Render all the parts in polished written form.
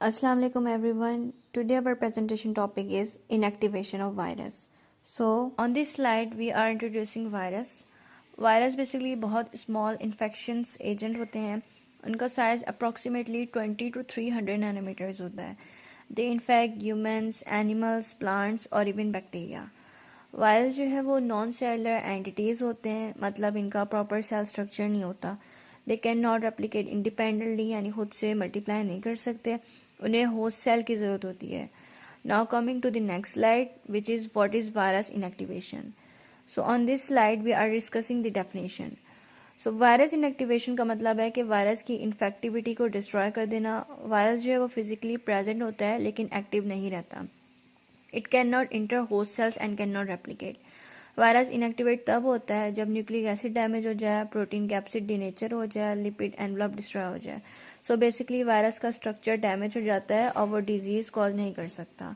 Assalamu alaikum everyone. Today our presentation topic is inactivation of virus. So on this slide we are introducing virus. Virus basically बहुत small infections agent होते हैं. उनका size approximately 20 to 300 nanometers होता है. They infect humans, animals, plants और even bacteria. Virus जो है वो नॉन सेलुलर एंटिटीज़ होते हैं, मतलब इनका प्रॉपर सेल स्ट्रक्चर नहीं होता. They can not replicate independently, यानी खुद से मल्टीप्लाई नहीं कर सकते. उन्हें होस्ट सेल की ज़रूरत होती है. Now coming to the next slide which is what is virus inactivation. So on this slide we are discussing the definition. So virus inactivation का मतलब है कि वायरस की इन्फेक्टिविटी को डिस्ट्रॉय कर देना. वायरस जो है वो फिजिकली प्रेजेंट होता है लेकिन एक्टिव नहीं रहता. It can not inter host cells and can not replicate. Virus inactivate तब होता है जब न्यूक्लिक एसिड डैमेज हो जाए, प्रोटीन कैप्सिड डिनेचर हो जाए, लिपिड एनवलप डिस्ट्रॉय हो जाए. सो बेसिकली वायरस का स्ट्रक्चर डैमेज हो जाता है और वो डिजीज कॉज नहीं कर सकता.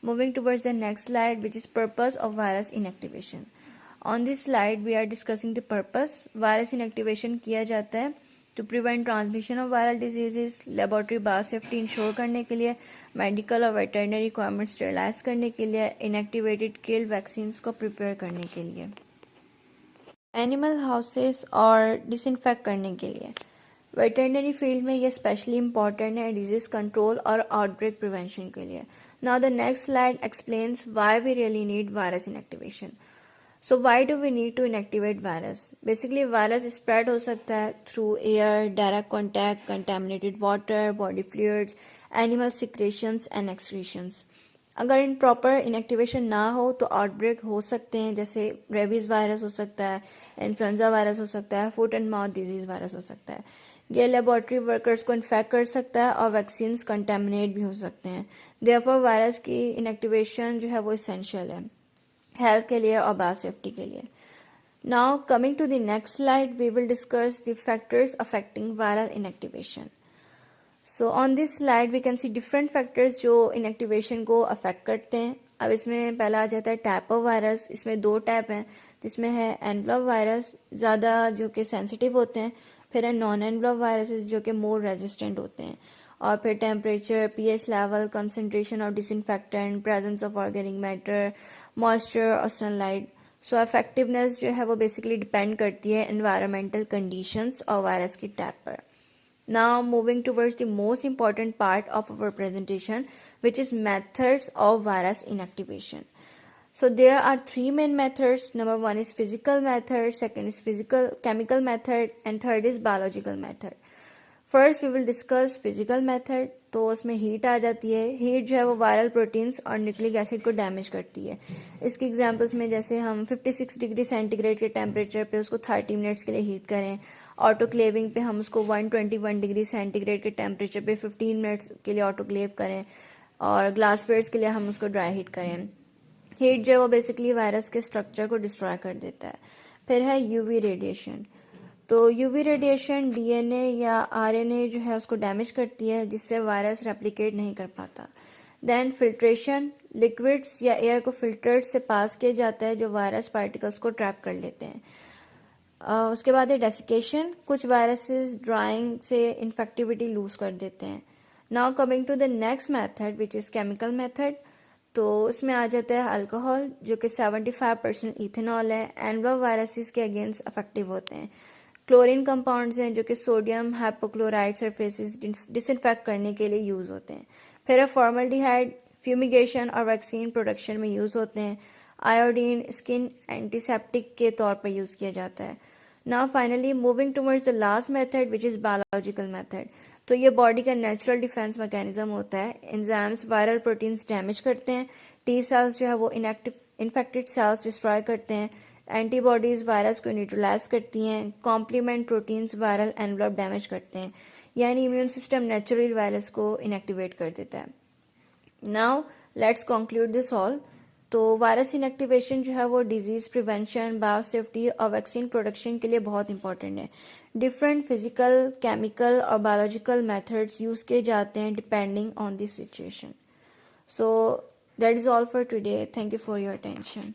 Moving towards the next slide which is purpose of virus inactivation. On this slide we are discussing the purpose. Virus inactivation किया जाता है to prevent transmission of viral diseases, laboratory biosafety ensure करने के लिए, medical और veterinary requirement sterilise करने के लिए, इनएक्टिवेटेड किल्ड वैक्सीन को प्रिपेयर करने के लिए, एनिमल हाउसेस और डिसइंफेक्ट करने के लिए. वेटरनरी फील्ड में ये स्पेशली इंपॉर्टेंट है डिजीज कंट्रोल और आउटब्रेक प्रिवेंशन के लिए. Now the next slide explains why we really need virus inactivation. So why do we need to inactivate virus? Basically virus spread हो सकता है through air, direct contact, contaminated water, body fluids, animal secretions and excretions. अगर in proper inactivation ना हो तो outbreak हो सकते हैं, जैसे रेबीज वायरस हो सकता है, इन्फ्लुएंजा वायरस हो सकता है, foot and mouth disease virus हो सकता है. ये लेबोरेटरी वर्कर्स को इन्फेक्ट कर सकता है और वैक्सीन कंटेमिनेट भी हो सकते हैं. देयरफॉर वायरस की इनएक्टिवेशन जो है वो इसेंशियल है हेल्थ के लिए और बायो सेफ्टी के लिए. Now coming to the next slide we will discuss the factors affecting viral inactivation. So on this slide we can see different factors जो इनएक्टिवेशन को अफेक्ट करते हैं. अब इसमें पहला आ जाता है टाइप ऑफ वायरस. इसमें दो टाइप हैं, जिसमें है एनवलप वायरस ज़्यादा जो कि सेंसिटिव होते हैं, फिर है नॉन एनवलप वायरसेस जो कि मोर रेजिस्टेंट होते हैं, और फिर temperature, pH level, concentration of disinfectant, presence of organic matter, moisture और सनलाइट. सो इफेक्टिवनेस जो है वो बेसिकली डिपेंड करती है एनवायरमेंटल कंडीशंस और वायरस की टाइप पर. Now moving towards the most important part of our presentation, which is methods of virus inactivation. So there are three main methods. Number one is physical method, second is chemical method, and third is biological method. First we will discuss physical method. तो उसमें heat आ जाती है. Heat जो है वो viral proteins और nucleic acid को damage करती है. इसकी एग्जांपल्स में जैसे हम 56 डिग्री सेंटीग्रेड के टेम्परेचर पे उसको 30 मिनट्स के लिए हीट करें, ऑटोक्लेविंग पे हम उसको 121 डिग्री सेंटीग्रेड के टेम्परेचर पे 15 मिनट्स के लिए ऑटोक्लेव करें, और ग्लासवेयर्स के लिए हम उसको ड्राई हीट करें. हीट जो है वो बेसिकली वायरस के स्ट्रक्चर को डिस्ट्रॉय कर देता है. फिर है यूवी रेडिएशन. तो यूवी रेडिएशन डीएनए या आरएनए जो है उसको डैमेज करती है, जिससे वायरस रेप्लिकेट नहीं कर पाता. देन फिल्ट्रेशन, लिक्विड्स या एयर को फिल्टर से पास किया जाता है जो वायरस पार्टिकल्स को ट्रैप कर लेते हैं. उसके बाद है डेसिकेशन. कुछ वायरसेस ड्राइंग से इन्फेक्टिविटी लूज कर देते हैं. Now coming to the next method which is chemical method. तो इसमें आ जाता है अल्कोहल जो कि 75% इथेनॉल है. एनवलप वायरसेस के अगेंस्ट अफेक्टिव होते हैं. क्लोरीन कंपाउंड्स हैं जो कि सोडियम हाइपोक्लोराइड सरफेसेस डिसइंफेक्ट करने के लिए यूज़ होते हैं. फिर है फॉर्मल्डिहाइड, फ्यूमिगेशन और वैक्सीन प्रोडक्शन में यूज़ होते हैं. आयोडीन स्किन एंटीसेप्टिक के तौर पर यूज़ किया जाता है. Now finally moving towards the last method which is biological method. तो ये बॉडी का नेचुरल डिफेंस मैकेनिज्म होता है. एंजाइम्स वायरल प्रोटीन्स डैमेज करते हैं. टी सेल्स जो है वो इन्फेक्टेड सेल्स डिस्ट्रॉय करते हैं. एंटीबॉडीज वायरस को न्यूट्रलाइज करती हैं. Complement proteins viral envelope damage करते हैं, यानी इम्यून सिस्टम नेचुरली वायरस को इनएक्टिवेट कर देता है. Now let's conclude this all. तो वायरस इनएक्टिवेशन जो है वो डिजीज प्रिवेंशन, बायो सेफ्टी और वैक्सीन प्रोडक्शन के लिए बहुत इंपॉर्टेंट है. डिफरेंट फिजिकल, केमिकल और बायोलॉजिकल मेथड्स यूज़ किए जाते हैं depending on this situation. So that is all for today. Thank you for your attention.